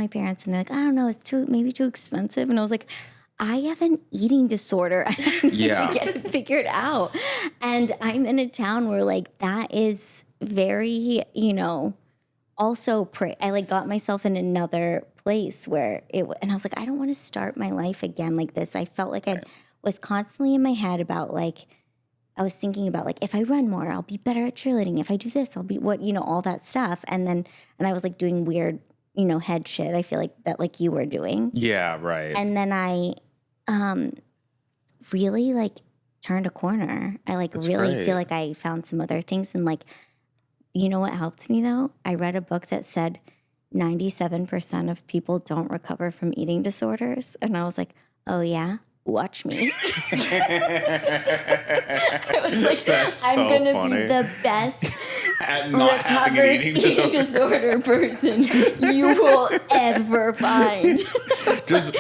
parents, and they're like, I don't know, it's maybe too expensive. And I was like, I have an eating disorder. I need to get it figured out. And I'm in a town where that is very, also I got myself in another place where and I was like, I don't want to start my life again like this. I felt like I was constantly in my head about I was thinking about if I run more, I'll be better at cheerleading. If I do this, I'll be all that stuff. And I was doing weird, head shit. I feel like that you were doing. Yeah, right. And then I really turned a corner. I really feel like I found some other things. And you know what helped me though? I read a book that said 97% of people don't recover from eating disorders. And I was like, oh yeah? watch me. I was like, That's I'm so going to funny. be the best At not having an recovered eating disorder. person you will ever find. Just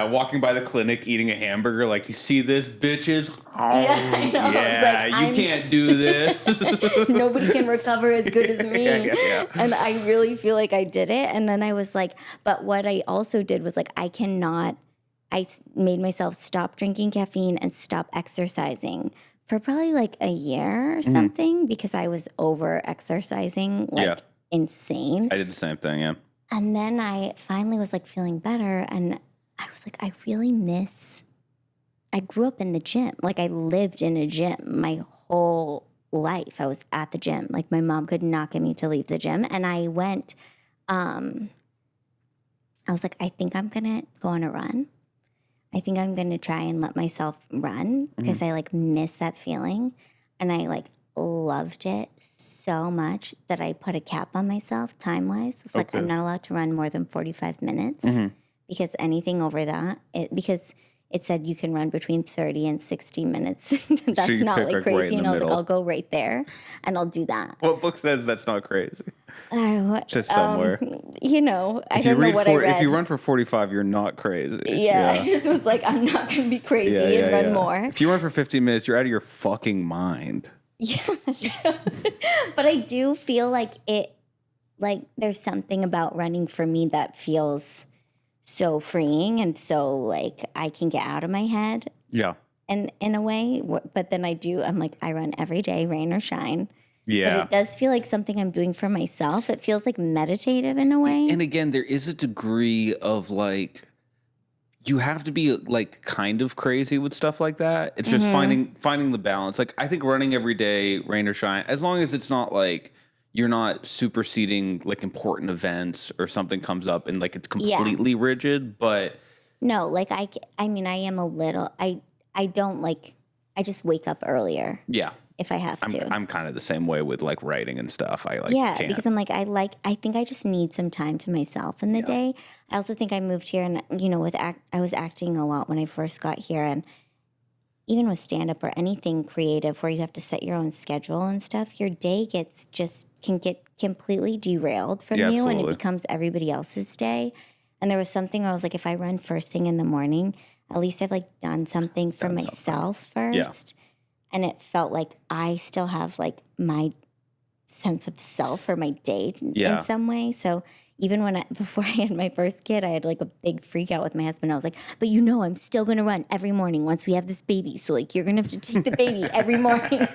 walking by the clinic eating a hamburger, like, you see this, bitches? Oh, I know. yeah, It's like, you can't do this. Nobody can recover as good as me. Yeah. And I really feel like I did it. And then I was like, but what I also did was like, I made myself stop drinking caffeine and stop exercising for probably like a year or something because I was over exercising like insane. I did the same thing, yeah. And then I finally was like feeling better. And I was like, I grew up in the gym. Like I lived in a gym my whole life. I was at the gym. Like my mom could not get me to leave the gym. And I went, I was like, I think I'm going to go on a run. I think I'm going to try and let myself run because I like miss that feeling. And I like loved it so much that I put a cap on myself time-wise. It's like I'm not allowed to run more than 45 minutes because anything over that, because it said you can run between 30 and 60 minutes. That's So not like right crazy. in And the I was like, middle. I'll go right there and I'll do that. What book says that's not crazy? Just somewhere. You know, I If you don't know read what I read. If you run for 45, you're not crazy. Yeah, I just was like, I'm not going to be crazy and run more. If you run for 15 minutes, you're out of your fucking mind. Yeah, but I do feel like there's something about running for me that feels so freeing and so like I can get out of my head. Yeah. And in a way, but then I'm like, I run every day, rain or shine. Yeah. But it does feel like something I'm doing for myself. It feels like meditative in a way. And again, there is a degree of like, you have to be like kind of crazy with stuff like that. It's just finding the balance. Like I think running every day, rain or shine, as long as it's not like you're not superseding like important events or something comes up and like it's completely rigid. But no, like I mean, I am a little. I don't like. I just wake up earlier. Yeah. If I have to. I'm kind of the same way with like writing and stuff. I like can't. Because I'm like I think I just need some time to myself in the day. I also think I moved here and you know I was acting a lot when I first got here and even with stand up or anything creative where you have to set your own schedule and stuff, your day can get completely derailed from you and it absolutely. becomes everybody else's day. And there was something where I was like, if I run first thing in the morning, at least I've like done something for myself first. And it felt like I still have like my sense of self or my day in some way. So even before I had my first kid, I had like a big freak out with my husband. I was like, but you know, I'm still going to run every morning once we have this baby. So like, you're going to have to take the baby every morning.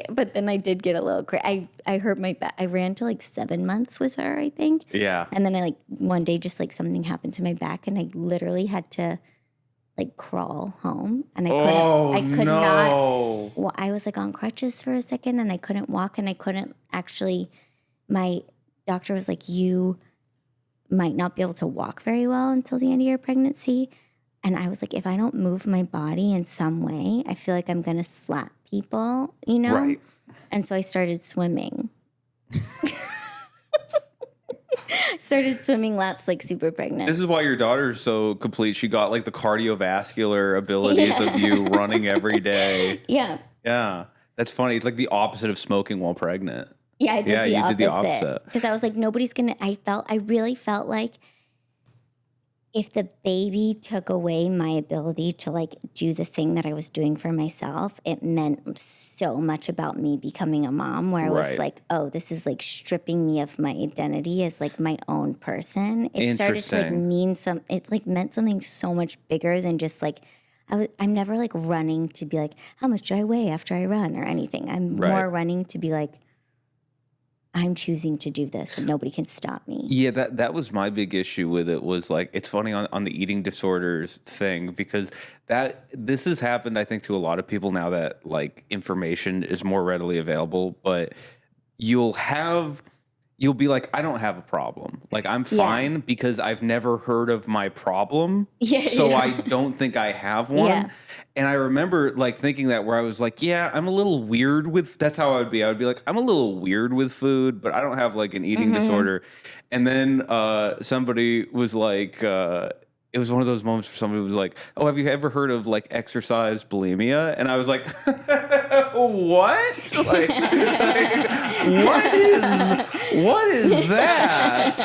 But then I did get a little crazy. I hurt my back. I ran to like 7 months with her, I think. Yeah. And then I like one day just like something happened to my back and I literally had to like crawl home and I could not. Well, I was like on crutches for a second and I couldn't walk and I couldn't actually, my doctor was like, you might not be able to walk very well until the end of your pregnancy. And I was like, if I don't move my body in some way, I feel like I'm going to slap people, you know? Right. And so I started swimming. Started swimming laps like super pregnant. This is why your daughter's so complete. She got like the cardiovascular abilities of you running every day. Yeah. Yeah. That's funny. It's like the opposite of smoking while pregnant. Yeah, I did you did the opposite. Because I was like, nobody's going to, I really felt like if the baby took away my ability to like do the thing that I was doing for myself, it meant so much about me becoming a mom where I was like, oh, this is like stripping me of my identity as like my own person. It started to like it like meant something so much bigger than just like, I'm never like running to be like, how much do I weigh after I run or anything. I'm more running to be like, I'm choosing to do this and nobody can stop me. Yeah, that was my big issue with it was like, it's funny on the eating disorders thing because this has happened, I think, to a lot of people now that like information is more readily available, but you'll be like, I don't have a problem. Like, I'm fine because I've never heard of my problem. I don't think I have one. Yeah. And I remember like thinking that where I was like, yeah, I'm a little weird with, that's how I would be. I would be like, I'm a little weird with food, but I don't have like an eating disorder. And then somebody was like, it was one of those moments where somebody was like, "Oh, have you ever heard of like exercise bulimia?" And I was like, "What? Like, what is that?"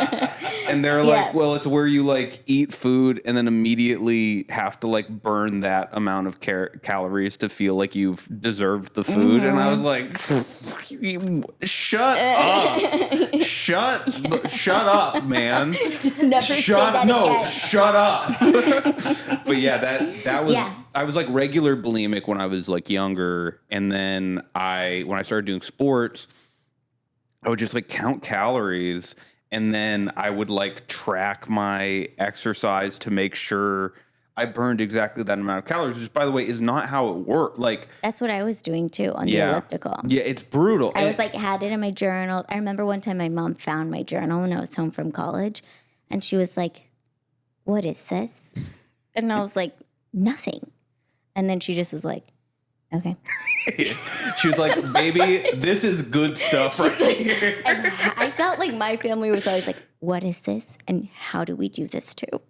And they're like, "Well, it's where you like eat food and then immediately have to like burn that amount of calories to feel like you've deserved the food." And I was like, "Shut up, shut up, man! Never say that again. Shut up." But yeah, that was. Yeah. I was like regular bulimic when I was like younger, and then when I started doing sports, I would just like count calories, and then I would like track my exercise to make sure I burned exactly that amount of calories, which by the way is not how it worked. Like that's what I was doing too on the elliptical. Yeah, it's brutal. I was like had it in my journal. I remember one time my mom found my journal when I was home from college, and she was like, "What is this?" And I was like, "Nothing." And then she just was like, "Okay." She was like, "Baby, this is good stuff right here." And I felt like my family was always like, "What is this? And how do we do this too?"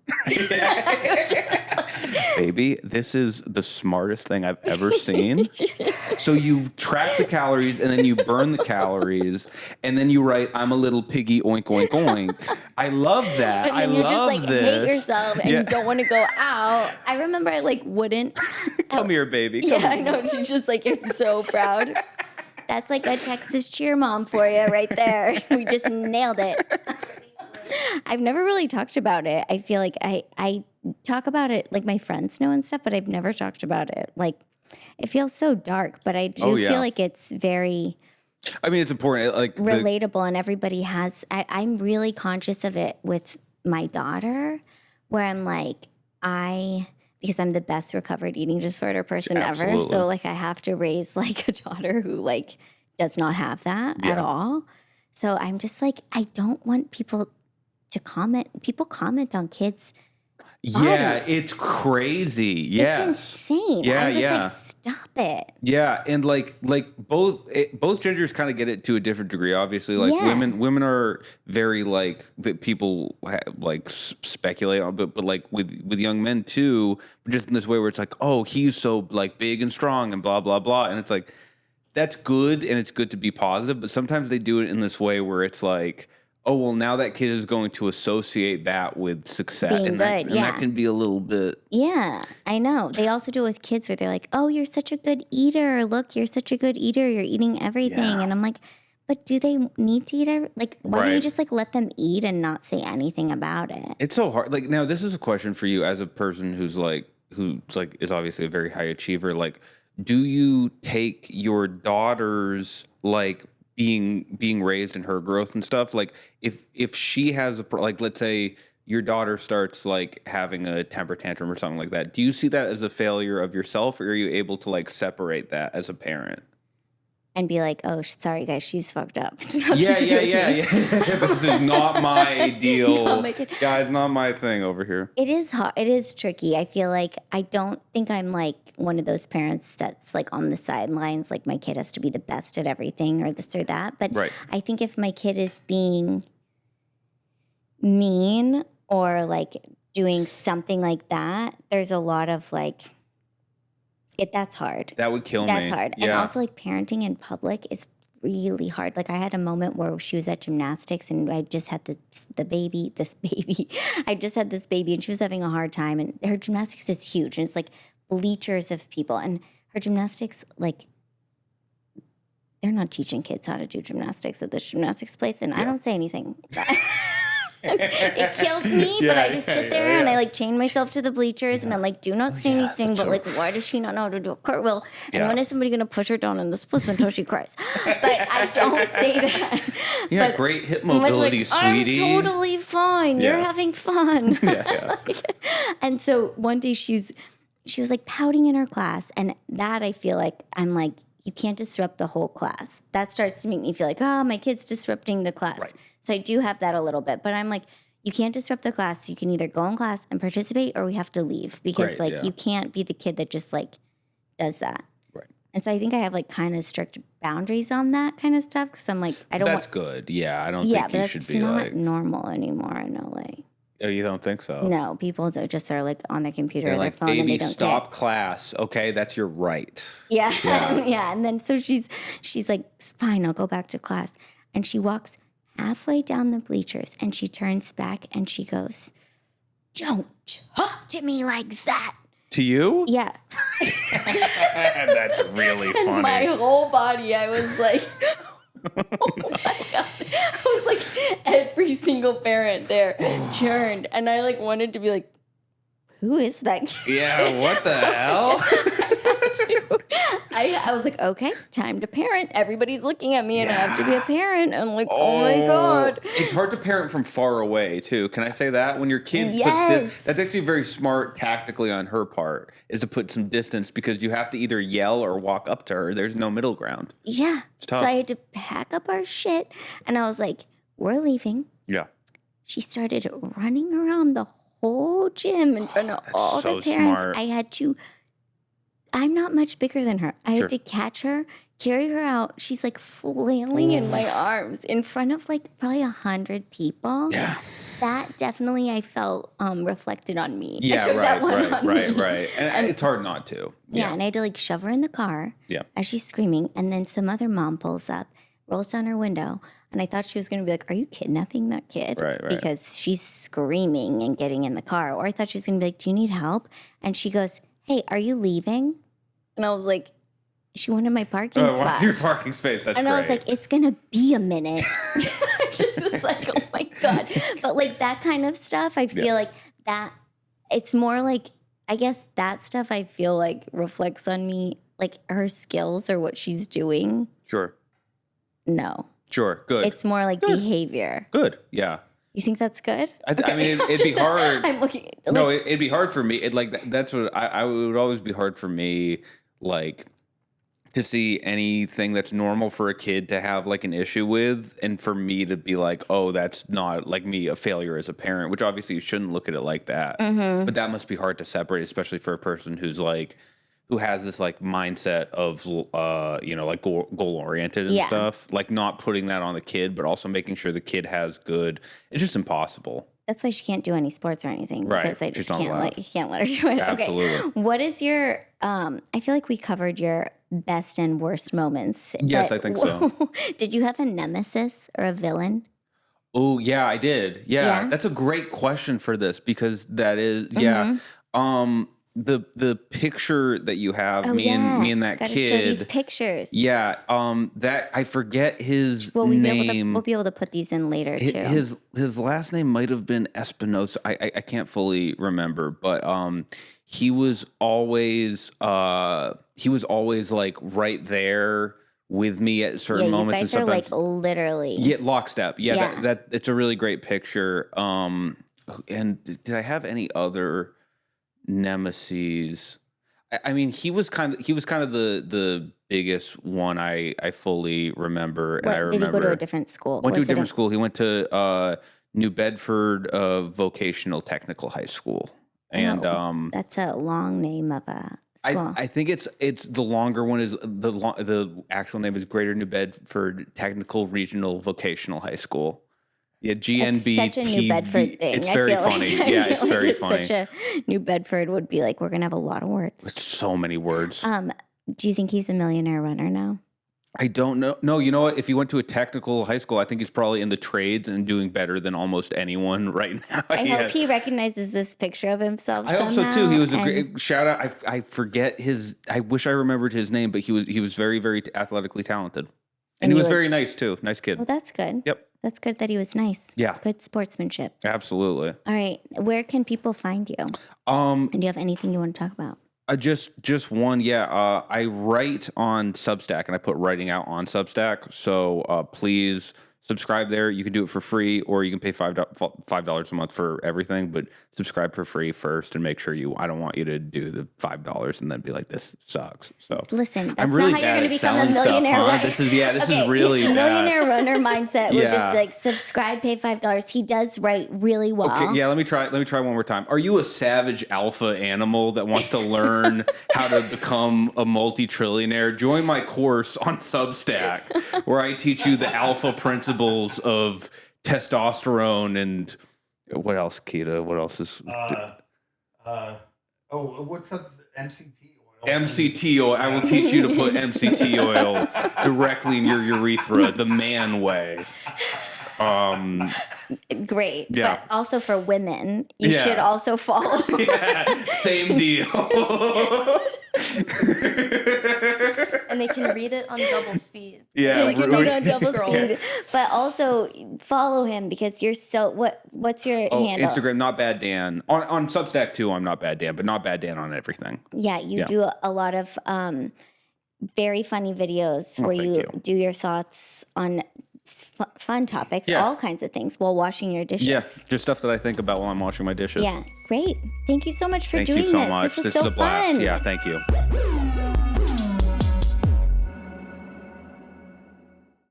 Baby, this is the smartest thing I've ever seen. So you track the calories and then you burn the calories and then you write, "I'm a little piggy, oink, oink, oink." I love that. And then you're just like hate yourself and you don't want to go out. I remember I like wouldn't. Come here, baby. Come here. I know. She's just like, you're so proud. That's like a Texas cheer mom for you right there. We just nailed it. I've never really talked about it. I feel like I talk about it, like my friends know and stuff, but I've never talked about it. Like it feels so dark, but I do feel like it's very... I mean, it's important. Like relatable, and everybody has... I'm really conscious of it with my daughter, where I'm like, because I'm the best recovered eating disorder person ever. So like I have to raise like a daughter who like does not have that at all. So I'm just like, I don't want people to comment. People comment on kids. Yeah, bodies. it's crazy. Yeah, it's insane. Yeah, I'm just like, stop it. Yeah, and like both genders kind of get it to a different degree. Obviously, like women are very like that. People speculate on, but like with young men too, just in this way where it's like, oh, he's so like big and strong and blah blah blah, and it's like that's good and it's good to be positive, but sometimes they do it in this way where it's like, oh, well, now that kid is going to associate that with success. Being good, that can be a little bit. Yeah, I know. They also do it with kids where they're like, oh, you're such a good eater. Look, you're such a good eater. You're eating everything. Yeah. And I'm like, but do they need to eat like, why don't you just like let them eat and not say anything about it? It's so hard. Like, now this is a question for you as a person who's is obviously a very high achiever. Like, do you take your daughter's like being raised in her growth and stuff, like if she has like, let's say your daughter starts like having a temper tantrum or something like that, do you see that as a failure of yourself, or are you able to like separate that as a parent and be like, oh, sorry guys, she's fucked up? Yeah. This is not my deal. Guys, not my thing over here. It is hard. It is tricky. I feel like I don't think I'm like one of those parents that's like on the sidelines, like my kid has to be the best at everything or this or that. But I think if my kid is being mean or like doing something like that, there's a lot of like, that's hard. That would kill me. That's hard. Yeah. And also like parenting in public is really hard. Like I had a moment where she was at gymnastics and I just had this baby. I just had this baby and she was having a hard time, and her gymnastics is huge and it's like bleachers of people, and her gymnastics, like they're not teaching kids how to do gymnastics at this gymnastics place, and I don't say anything. It kills me, but I just sit there and I like chain myself to the bleachers and I'm like, do not say anything, but like, why does she not know how to do a cartwheel? And when is somebody going to push her down in the splits until she cries? But I don't say that. Yeah, but great hip mobility, like, sweetie. I'm totally fine. You're having fun. And so one day she was like pouting in her class, and that I feel like I'm like, you can't disrupt the whole class. That starts to make me feel like, oh, my kid's disrupting the class. Right. So I do have that a little bit, but I'm like, you can't disrupt the class. You can either go in class and participate, or we have to leave, because you can't be the kid that just like does that. Right. And so I think I have like kind of strict boundaries on that kind of stuff, because I'm like, I don't. That's good. Yeah, I don't think you should be like. That's not normal anymore in LA. Oh, you don't think so? No, people just are like on their computer or They're their like, phone and baby, they don't stop care. class. Okay, that's your right. Yeah. Yeah. Yeah. And then so she's like, fine, I'll go back to class. And she walks halfway down the bleachers and she turns back and she goes, don't talk to me like that. To you? Yeah. That's really funny. My whole body, I was like, oh my God. I was like, every single parent there turned. And I like wanted to be like, who is that kid? Yeah, what the hell? I was like, okay, time to parent. Everybody's looking at me and I have to be a parent. I'm like, oh my God. It's hard to parent from far away, too. Can I say that? When your kid puts Yes. that's actually very smart tactically on her part, is to put some distance because you have to either yell or walk up to her. There's no middle ground. Yeah. tough. So I had to pack up our shit and I was like, we're leaving. Yeah. She started running around the whole gym in front of all so the parents. smart. I had to, I'm not much bigger than her. I Sure. had to catch her, carry her out. She's like flailing in my arms in front of like probably 100 people. Yeah. That definitely I felt reflected on me. I Yeah, took that one on me. right. And it's hard not to. Yeah, and I had to like shove her in the car Yeah. as she's screaming. And then some other mom pulls up, rolls down her window. And I thought she was going to be like, are you kidnapping that kid? Right. Because she's screaming and getting in the car. Or I thought she was going to be like, do you need help? And she goes, hey, are you leaving? And I was like, she wanted my parking spot. Your parking space. That's And great. I was like, it's going to be a minute. I just was like, oh my God. But like that kind of stuff, I feel like that, it's more like, I guess that stuff I feel like reflects on me, like her skills or what she's doing. Sure. No. Sure. Good. It's more like behavior. Good. Yeah. You think that's good? I mean, it'd be hard. I'm looking. Like, No, it'd be hard for me. That's what I would always be hard for me, like, to see anything that's normal for a kid to have like an issue with, and for me to be like, oh, that's not like me, a failure as a parent. Which obviously you shouldn't look at it like that. Mm-hmm. But that must be hard to separate, especially for a person who has this like mindset of like goal oriented and stuff, like not putting that on the kid, but also making sure the kid has good. It's just impossible. that's why she can't do any sports or anything. Right. Because I She's just not can't allowed. can't let her do it. Absolutely. Okay. What is your? I feel like we covered your best and worst moments. Yes, but I think so. Did you have a nemesis or a villain? Oh yeah, I did. Yeah, Yeah? that's a great question for this because that is Mm-hmm. the picture that you have Oh, me and that Gotta kid. show these pictures. Yeah, that I forget his We'll name. be able to put these in later too. His last name might have been Espinosa. I can't fully remember, but he was always like right there with me at certain you moments. guys and are sometimes, like literally. yeah, lockstep. Yeah, Yeah. that it's a really great picture. And did I have any other nemesis? I mean, he was kind of the biggest one I fully remember. And I remember Did he go to a different school? went to a Was it different school. He went to New Bedford Vocational Technical High School, and that's a long name of a school. I think it's the longer one is the actual name is Greater New Bedford Technical Regional Vocational High School. Yeah, GNB. It's such a New Bedford thing. It's I very feel like. funny. I Yeah, feel it's like very funny. Such a New Bedford would be like, we're gonna have a lot of words. It's so many words. Do you think he's a millionaire runner now? I don't know. No, you know what? If he went to a technical high school, I think he's probably in the trades and doing better than almost anyone right now. I hope he recognizes this picture of himself. I hope somehow, so too. He was a and- great shout out. I forget his. I wish I remembered his name, but he was very very athletically talented, and he was very nice too. Nice kid. Well, that's good. Yep. That's good that he was nice. Yeah. Good sportsmanship. Absolutely. All right. Where can people find you? And do you have anything you want to talk about? Just one. Yeah. I write on Substack, and I put writing out on Substack. So please subscribe there. You can do it for free, or you can pay $5 a month for everything. But subscribe for free first, and make sure I don't want you to do the $5 and then be like, this sucks. So Listen, that's I'm really not how you're bad going at to become a selling stuff, millionaire huh? runner. This is really bad. Millionaire runner mindset would just Yeah. be like, subscribe, pay $5. He does write really well. Okay, yeah, let me try one more time. Are you a savage alpha animal that wants to learn how to become a multi-trillionaire? Join my course on Substack where I teach you the alpha principles of testosterone What else, Keita? What else is? What's up? MCT oil. MCT oil. I will teach you to put MCT oil directly in your urethra, the man way. Great. Yeah. But also for women, you Yeah. should also follow. Yeah, same deal. And they can read it on double speed. Yeah, You can we're- read on double Scrolls. speed, but also follow him because you're so. What's your handle? Instagram, Not Bad Dan. On Substack too, I'm Not Bad Dan, but Not Bad Dan on everything. Yeah, you do a lot of very funny videos where thank you you. do your thoughts on fun topics, Yeah. all kinds of things while washing your dishes. Yeah, just stuff that I think about while I'm washing my dishes. Yeah, great. Thank you so much for Thank doing you so this. much. This was This so is a blast. fun. Yeah, thank you.